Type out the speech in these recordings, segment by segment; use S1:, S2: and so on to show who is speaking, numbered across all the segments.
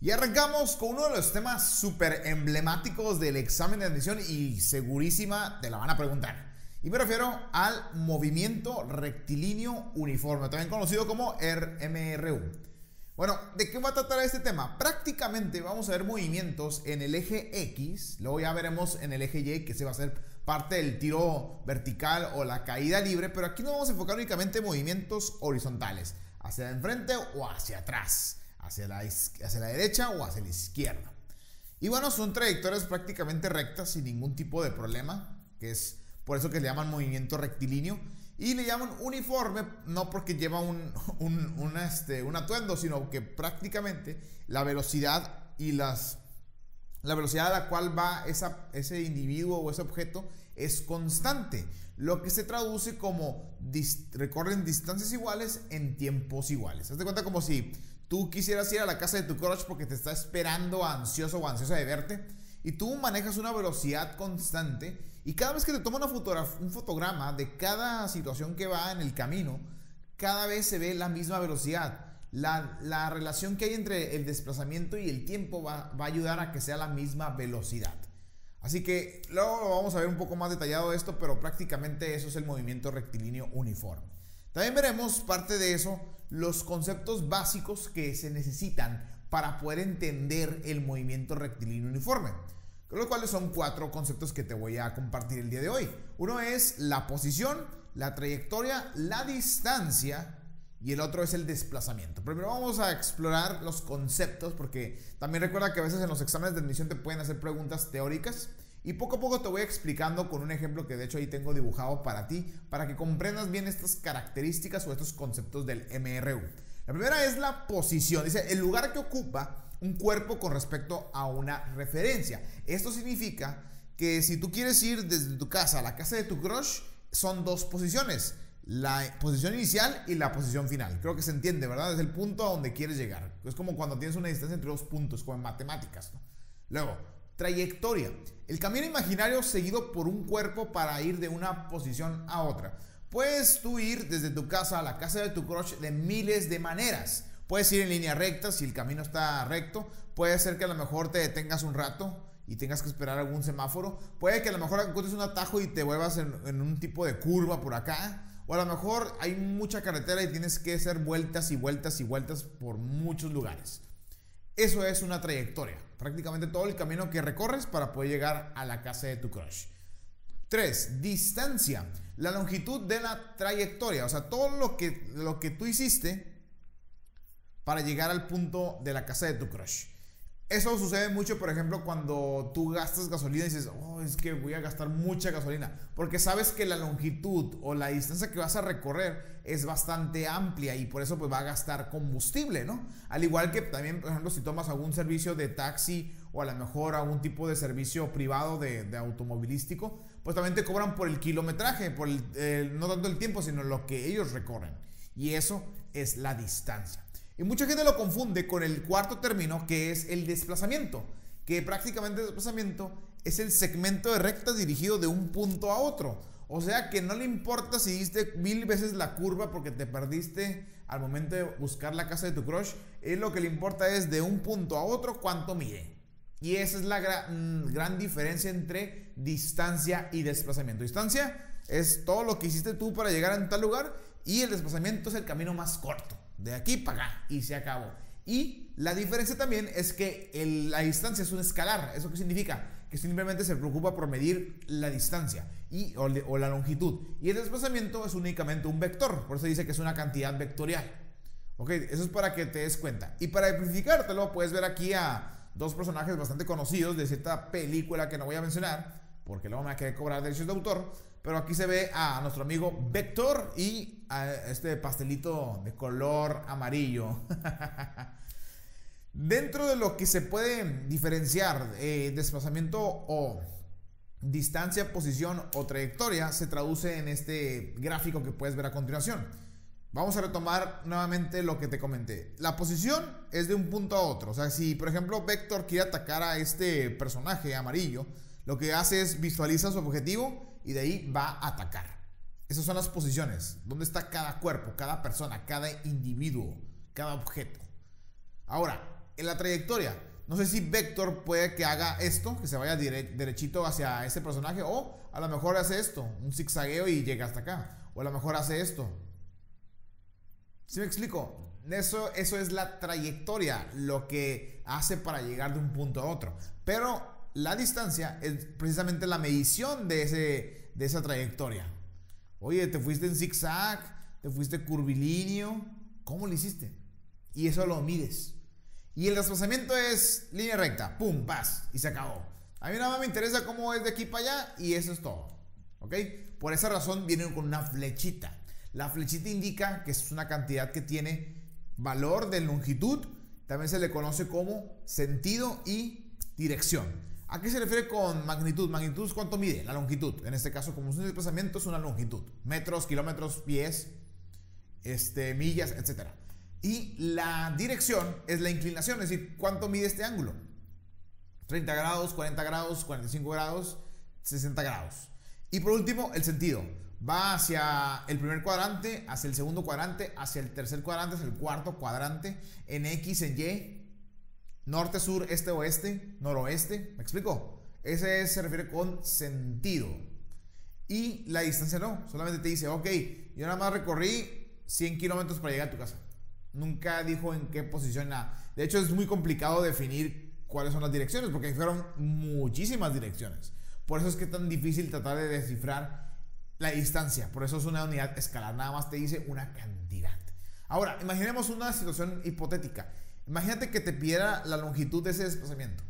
S1: Y arrancamos con uno de los temas súper emblemáticos del examen de admisión y segurísima te la van a preguntar. Y me refiero al movimiento rectilíneo uniforme, también conocido como MRU. Bueno, ¿de qué va a tratar este tema? Prácticamente vamos a ver movimientos en el eje X, luego ya veremos en el eje Y, que se va a hacer parte del tiro vertical o la caída libre, pero aquí nos vamos a enfocar únicamente en movimientos horizontales, hacia enfrente o hacia atrás, hacia la derecha o hacia la izquierda. Y bueno, son trayectorias prácticamente rectas sin ningún tipo de problema, que es por eso que le llaman movimiento rectilíneo. Y le llaman uniforme, no porque lleva un atuendo, sino que prácticamente la velocidad y la velocidad a la cual va ese individuo o ese objeto es constante, lo que se traduce como recorren distancias iguales en tiempos iguales. Haz de cuenta como si tú quisieras ir a la casa de tu crush porque te está esperando ansioso o ansiosa de verte, y tú manejas una velocidad constante, y cada vez que te toma un fotograma de cada situación que va en el camino, cada vez se ve la misma velocidad. La relación que hay entre el desplazamiento y el tiempo va a ayudar a que sea la misma velocidad. Así que luego vamos a ver un poco más detallado esto, pero prácticamente eso es el movimiento rectilíneo uniforme. También veremos parte de eso, los conceptos básicos que se necesitan para poder entender el movimiento rectilíneo uniforme, con los cuales son 4 conceptos que te voy a compartir el día de hoy. Uno es la posición, la trayectoria, la distancia y el otro es el desplazamiento. Primero vamos a explorar los conceptos, porque también recuerda que a veces en los exámenes de admisión te pueden hacer preguntas teóricas, y poco a poco te voy explicando con un ejemplo que de hecho ahí tengo dibujado para ti, para que comprendas bien estas características o estos conceptos del MRU. La primera es la posición, dice el lugar que ocupa un cuerpo con respecto a una referencia. Esto significa que si tú quieres ir desde tu casa a la casa de tu crush, son 2 posiciones, la posición inicial y la posición final. Creo que se entiende, ¿verdad? Es el punto a donde quieres llegar. Es como cuando tienes una distancia entre 2 puntos, como en matemáticas, ¿no? Luego, trayectoria, el camino imaginario seguido por un cuerpo para ir de una posición a otra. Puedes tú ir desde tu casa a la casa de tu crush de miles de maneras. Puedes ir en línea recta si el camino está recto. Puede ser que a lo mejor te detengas un rato y tengas que esperar algún semáforo. Puede que a lo mejor encuentres un atajo y te vuelvas en un tipo de curva por acá. O a lo mejor hay mucha carretera y tienes que hacer vueltas y vueltas y vueltas por muchos lugares. Eso es una trayectoria. Prácticamente todo el camino que recorres para poder llegar a la casa de tu crush. 3. Distancia. La longitud de la trayectoria. O sea, todo lo que tú hiciste para llegar al punto de la casa de tu crush. Eso sucede mucho, por ejemplo, cuando tú gastas gasolina y dices, oh, es que voy a gastar mucha gasolina, porque sabes que la longitud o la distancia que vas a recorrer es bastante amplia y por eso pues va a gastar combustible, ¿no? Al igual que también, por ejemplo, si tomas algún servicio de taxi o a lo mejor algún tipo de servicio privado de automovilístico, pues también te cobran por el kilometraje, por no tanto el tiempo, sino lo que ellos recorren. Y eso es la distancia. Y mucha gente lo confunde con el cuarto término, que es el desplazamiento, que prácticamente el desplazamiento es el segmento de recta dirigido de un punto a otro. O sea que no le importa si diste 1000 veces la curva porque te perdiste al momento de buscar la casa de tu crush. Lo que le importa es de un punto a otro cuánto mide. Y esa es la gran diferencia entre distancia y desplazamiento. Distancia es todo lo que hiciste tú para llegar a tal lugar, y el desplazamiento es el camino más corto, de aquí para acá, y se acabó. Y la diferencia también es que la distancia es un escalar. ¿Eso qué significa? Que simplemente se preocupa por medir la distancia o la longitud. Y el desplazamiento es únicamente un vector, por eso dice que es una cantidad vectorial. Ok, eso es para que te des cuenta. Y para ejemplificártelo, puedes ver aquí a 2 personajes bastante conocidos de cierta película que no voy a mencionar, porque luego me va a querer cobrar derechos de autor. Pero aquí se ve a nuestro amigo Vector y a este pastelito de color amarillo. Dentro de lo que se puede diferenciar desplazamiento o distancia, posición o trayectoria, se traduce en este gráfico que puedes ver a continuación. Vamos a retomar nuevamente lo que te comenté. La posición es de un punto a otro. O sea, si por ejemplo Vector quiere atacar a este personaje amarillo, lo que hace es visualiza su objetivo y de ahí va a atacar. Esas son las posiciones. ¿Dónde está cada cuerpo, cada persona, cada individuo, cada objeto? Ahora, en la trayectoria. No sé si Vector puede que haga esto, que se vaya derechito hacia ese personaje, o a lo mejor hace esto, un zigzagueo y llega hasta acá, o a lo mejor hace esto. ¿Sí me explico? Eso es la trayectoria, lo que hace para llegar de un punto a otro. Pero la distancia es precisamente la medición de esa trayectoria. Oye, te fuiste en zigzag, te fuiste curvilíneo, ¿cómo lo hiciste? Y eso lo mides. Y el desplazamiento es línea recta, pum, vas, y se acabó. A mí nada más me interesa cómo es de aquí para allá y eso es todo. ¿Ok? Por esa razón vienen con una flechita. La flechita indica que es una cantidad que tiene valor de longitud. También se le conoce como sentido y dirección. ¿A qué se refiere con magnitud? Magnitud es cuánto mide, la longitud. En este caso, como es un desplazamiento, es una longitud. Metros, kilómetros, pies, millas, etc. Y la dirección es la inclinación, es decir, cuánto mide este ángulo. 30 grados, 40 grados, 45 grados, 60 grados. Y por último, el sentido. Va hacia el primer cuadrante, hacia el segundo cuadrante, hacia el tercer cuadrante, hacia el cuarto cuadrante, en X, en Y, norte, sur, este, oeste, noroeste. ¿Me explico? Ese se refiere con sentido. Y la distancia no, solamente te dice, ok, yo nada más recorrí 100 kilómetros para llegar a tu casa. Nunca dijo en qué posición, nada. De hecho, es muy complicado definir cuáles son las direcciones, porque fueron muchísimas direcciones. Por eso es que es tan difícil tratar de descifrar la distancia. Por eso es una unidad escalar. Nada más te dice una cantidad. Ahora, imaginemos una situación hipotética. Imagínate que te pidiera la longitud de ese desplazamiento.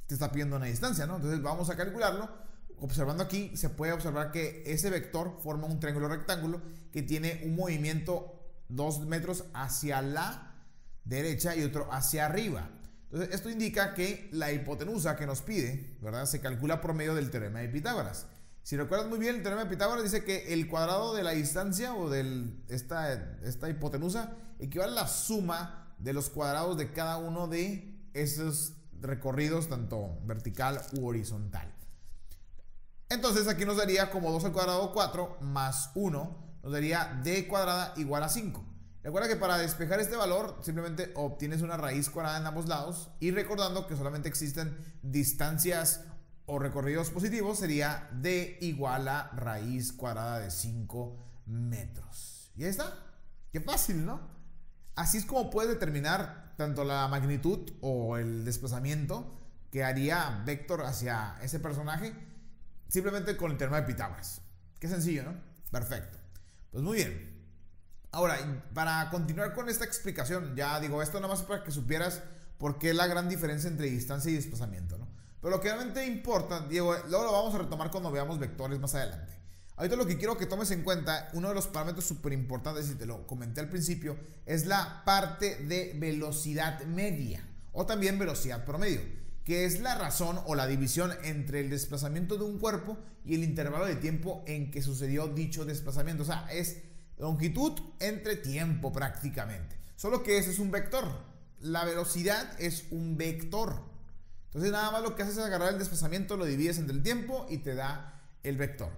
S1: Te está pidiendo una distancia, ¿no? Entonces vamos a calcularlo. Observando aquí, se puede observar que ese vector forma un triángulo rectángulo que tiene un movimiento 2 metros hacia la derecha y otro hacia arriba. Entonces esto indica que la hipotenusa que nos pide, ¿verdad?, se calcula por medio del teorema de Pitágoras. Si recuerdas muy bien, el teorema de Pitágoras dice que el cuadrado de la distancia o de esta hipotenusa equivale a la suma de los cuadrados de cada uno de esos recorridos, tanto vertical u horizontal. Entonces aquí nos daría como 2 al cuadrado 4 más 1, nos daría d cuadrada igual a 5. Recuerda que para despejar este valor simplemente obtienes una raíz cuadrada en ambos lados, y recordando que solamente existen distancias o recorridos positivos, sería d igual a raíz cuadrada de 5 metros. Y ahí está. Qué fácil, ¿no? Así es como puedes determinar tanto la magnitud o el desplazamiento que haría Vector hacia ese personaje, simplemente con el teorema de Pitágoras. Qué sencillo, ¿no? Perfecto. Pues muy bien. Ahora, para continuar con esta explicación, ya digo, esto nada más para que supieras por qué la gran diferencia entre distancia y desplazamiento, ¿no? Pero lo que realmente importa, Diego, luego lo vamos a retomar cuando veamos vectores más adelante. Ahorita lo que quiero que tomes en cuenta, uno de los parámetros súper importantes, y te lo comenté al principio, es la parte de velocidad media o también velocidad promedio, que es la razón o la división entre el desplazamiento de un cuerpo y el intervalo de tiempo en que sucedió dicho desplazamiento. O sea, es longitud entre tiempo prácticamente. Solo que ese es un vector. La velocidad es un vector. Entonces nada más lo que haces es agarrar el desplazamiento, lo divides entre el tiempo y te da el vector.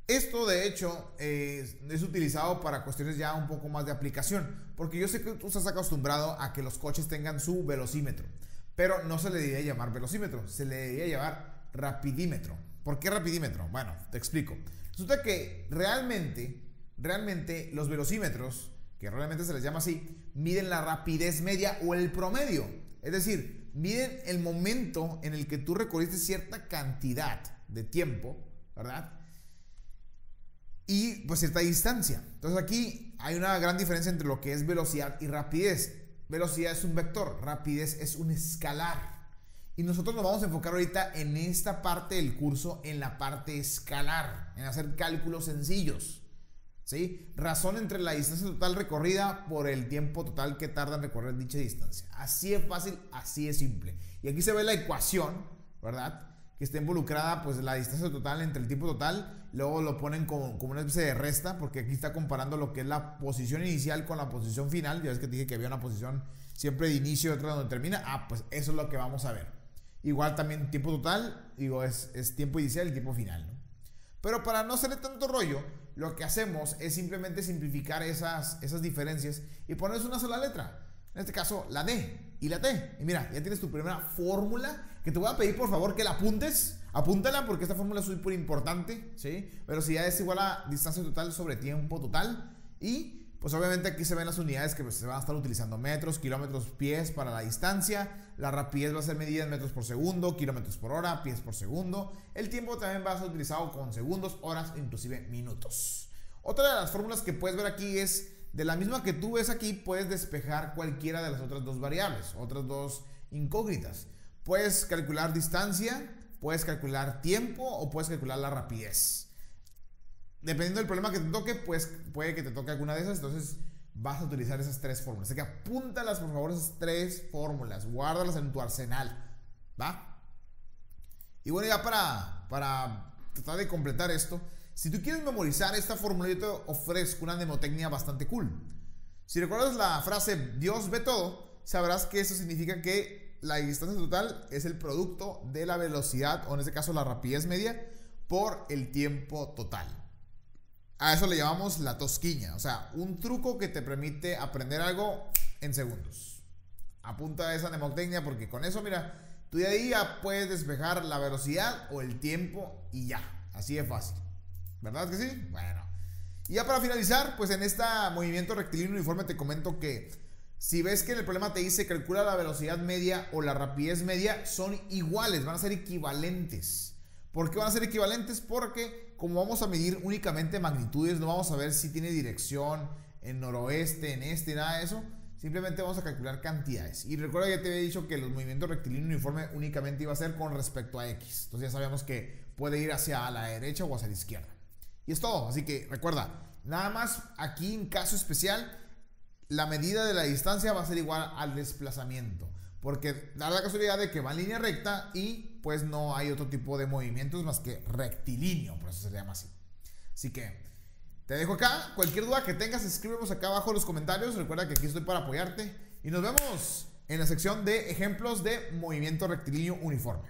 S1: Esto de hecho es utilizado para cuestiones ya un poco más de aplicación, porque yo sé que tú estás acostumbrado a que los coches tengan su velocímetro, pero no se le debería llamar velocímetro, se le debería llamar rapidímetro. ¿Por qué rapidímetro? Bueno, te explico. Resulta que realmente los velocímetros, que realmente se les llama así, miden la rapidez media o el promedio. Es decir, miden el momento en el que tú recorriste cierta cantidad de tiempo, ¿verdad?, y pues cierta distancia. Entonces aquí hay una gran diferencia entre lo que es velocidad y rapidez. Velocidad es un vector, rapidez es un escalar. Y nosotros nos vamos a enfocar ahorita en esta parte del curso, en la parte escalar, en hacer cálculos sencillos, ¿sí? Razón entre la distancia total recorrida por el tiempo total que tarda en recorrer dicha distancia. Así es fácil, así es simple. Y aquí se ve la ecuación, ¿verdad?, que está involucrada pues la distancia total entre el tiempo total. Luego lo ponen como una especie de resta, porque aquí está comparando lo que es la posición inicial con la posición final. Ya ves que te dije que había una posición siempre de inicio y otra donde termina. Pues eso es lo que vamos a ver. Igual también tiempo total, digo, es tiempo inicial y tiempo final, ¿no? Pero para no hacerle tanto rollo, lo que hacemos es simplemente simplificar esas diferencias y ponerles una sola letra. En este caso, la D y la T. Y mira, ya tienes tu primera fórmula que te voy a pedir por favor que la apuntes. Apúntala porque esta fórmula es súper importante, ¿sí? Velocidad es igual a distancia total sobre tiempo total. Y pues obviamente aquí se ven las unidades que se van a estar utilizando: metros, kilómetros, pies para la distancia. La rapidez va a ser medida en metros por segundo, kilómetros por hora, pies por segundo. El tiempo también va a ser utilizado con segundos, horas e inclusive minutos. Otra de las fórmulas que puedes ver aquí es, de la misma que tú ves aquí, puedes despejar cualquiera de las otras dos variables, otras dos incógnitas. Puedes calcular distancia, puedes calcular tiempo o puedes calcular la rapidez. Dependiendo del problema que te toque, pues puede que te toque alguna de esas, entonces vas a utilizar esas tres fórmulas. Así que apúntalas por favor, esas tres fórmulas, guárdalas en tu arsenal, ¿va? Y bueno, ya para tratar de completar esto, si tú quieres memorizar esta fórmula, yo te ofrezco una mnemotecnia bastante cool. Si recuerdas la frase Dios ve todo, sabrás que eso significa que la distancia total es el producto de la velocidad, o en este caso la rapidez media, por el tiempo total. A eso le llamamos la tosquiña, o sea, un truco que te permite aprender algo en segundos. Apunta a esa mnemotecnia porque con eso, mira, tú de ahí ya puedes despejar la velocidad o el tiempo y ya, así de fácil. ¿Verdad que sí? Bueno. Y ya para finalizar, pues en este movimiento rectilíneo uniforme te comento que si ves que en el problema te dice calcula la velocidad media o la rapidez media, son iguales, van a ser equivalentes. ¿Por qué van a ser equivalentes? Porque como vamos a medir únicamente magnitudes, no vamos a ver si tiene dirección en noroeste, en este, nada de eso. Simplemente vamos a calcular cantidades. Y recuerda que ya te había dicho que los movimientos rectilíneos uniforme únicamente iba a ser con respecto a X. Entonces ya sabemos que puede ir hacia la derecha o hacia la izquierda. Y es todo. Así que recuerda, nada más aquí en caso especial, la medida de la distancia va a ser igual al desplazamiento. Porque da la casualidad de que va en línea recta y pues no hay otro tipo de movimientos más que rectilíneo, por eso se le llama así. Así que te dejo acá. Cualquier duda que tengas, escríbenos acá abajo en los comentarios. Recuerda que aquí estoy para apoyarte. Y nos vemos en la sección de ejemplos de movimiento rectilíneo uniforme.